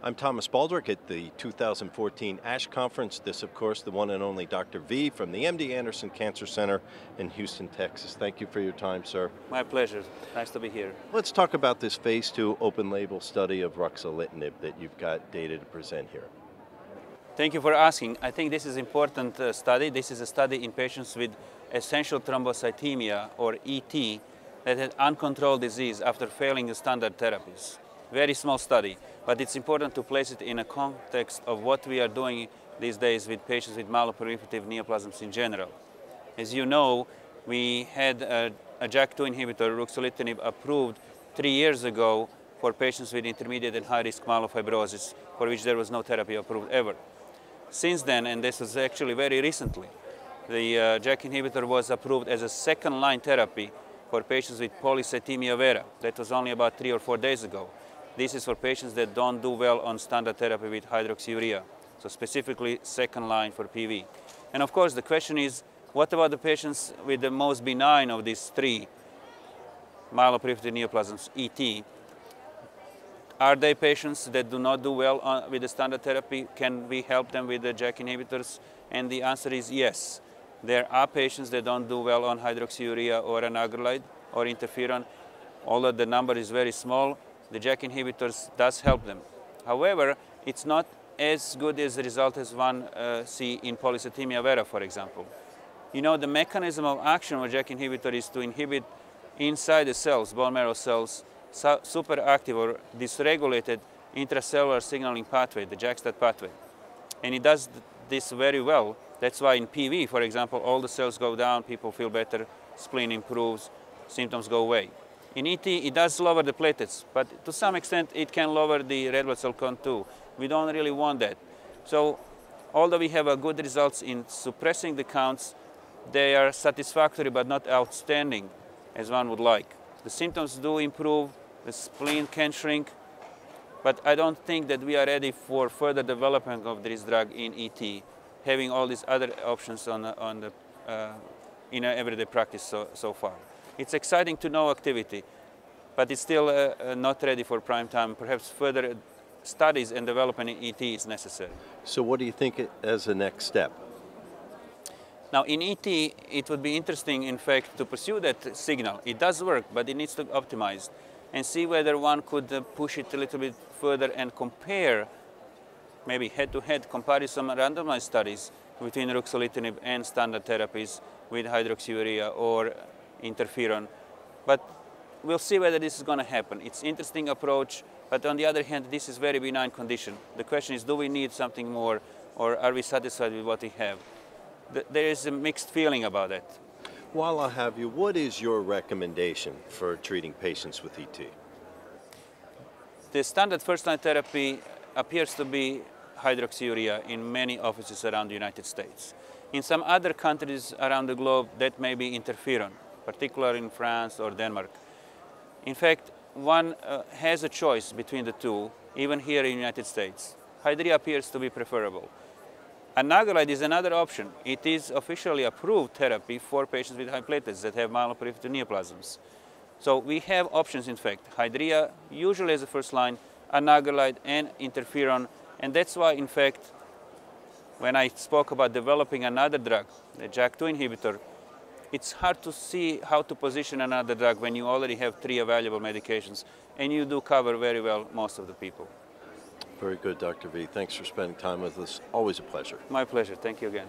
I'm Thomas Baldrick at the 2014 ASH Conference. This, of course, the one and only Dr. V from the MD Anderson Cancer Center in Houston, Texas. Thank you for your time, sir. My pleasure. Nice to be here. Let's talk about this phase 2 open-label study of Ruxolitinib that you've got data to present here. Thank you for asking. I think this is an important study. This is a study in patients with Essential Thrombocythemia, or ET, that had uncontrolled disease after failing the standard therapies. Very small study, but it's important to place it in a context of what we are doing these days with patients with myeloproliferative neoplasms in general. As you know, we had a JAK2 inhibitor, Ruxolitinib, approved 3 years ago for patients with intermediate and high-risk myelofibrosis, for which there was no therapy approved ever. Since then, and this was actually very recently, the JAK inhibitor was approved as a second-line therapy for patients with polycythemia vera. That was only about 3 or 4 days ago. This is for patients that don't do well on standard therapy with hydroxyurea, so specifically second line for PV. And of course, the question is, what about the patients with the most benign of these three myeloproliferative neoplasms, ET? Are they patients that do not do well with the standard therapy? Can we help them with the JAK inhibitors? And the answer is yes. There are patients that don't do well on hydroxyurea or anagrelide or interferon. Although the number is very small, the JAK inhibitors does help them. However, it's not as good as the result as one see in polycythemia vera, for example. You know, the mechanism of action of a JAK inhibitor is to inhibit inside the cells, bone marrow cells, superactive or dysregulated intracellular signaling pathway, the JAK-STAT pathway. And it does this very well. That's why in PV, for example, all the cells go down, people feel better, spleen improves, symptoms go away. In ET, it does lower the platelets, but to some extent, it can lower the red blood cell count too. We don't really want that. So, although we have good results in suppressing the counts, they are satisfactory but not outstanding as one would like. The symptoms do improve, the spleen can shrink, but I don't think that we are ready for further development of this drug in ET, having all these other options in everyday practice so far. It's exciting to know activity, but it's still not ready for prime time. Perhaps further studies and development in ET is necessary. So what do you think as a next step? Now in ET, it would be interesting, in fact, to pursue that signal. It does work, but it needs to be optimized and see whether one could push it a little bit further and compare, maybe head-to-head comparison randomized studies between Ruxolitinib and standard therapies with hydroxyurea or interferon. But we'll see whether this is going to happen. It's an interesting approach, but on the other hand, this is a very benign condition. The question is, do we need something more, or are we satisfied with what we have? There is a mixed feeling about that. While I have you, what is your recommendation for treating patients with ET? The standard first-line therapy appears to be hydroxyurea in many offices around the United States. In some other countries around the globe, that may be interferon, particularly in France or Denmark. In fact, one has a choice between the two, even here in the United States. Hydrea appears to be preferable. Anagrelide is another option. It is officially approved therapy for patients with high platelets that have myeloproliferative neoplasms. So we have options, in fact. Hydrea usually as a first line, anagrelide and interferon, and that's why, in fact, when I spoke about developing another drug, the JAK2 inhibitor, it's hard to see how to position another drug when you already have 3 available medications, and you do cover very well most of the people. Very good, Dr. V. Thanks for spending time with us. Always a pleasure. My pleasure. Thank you again.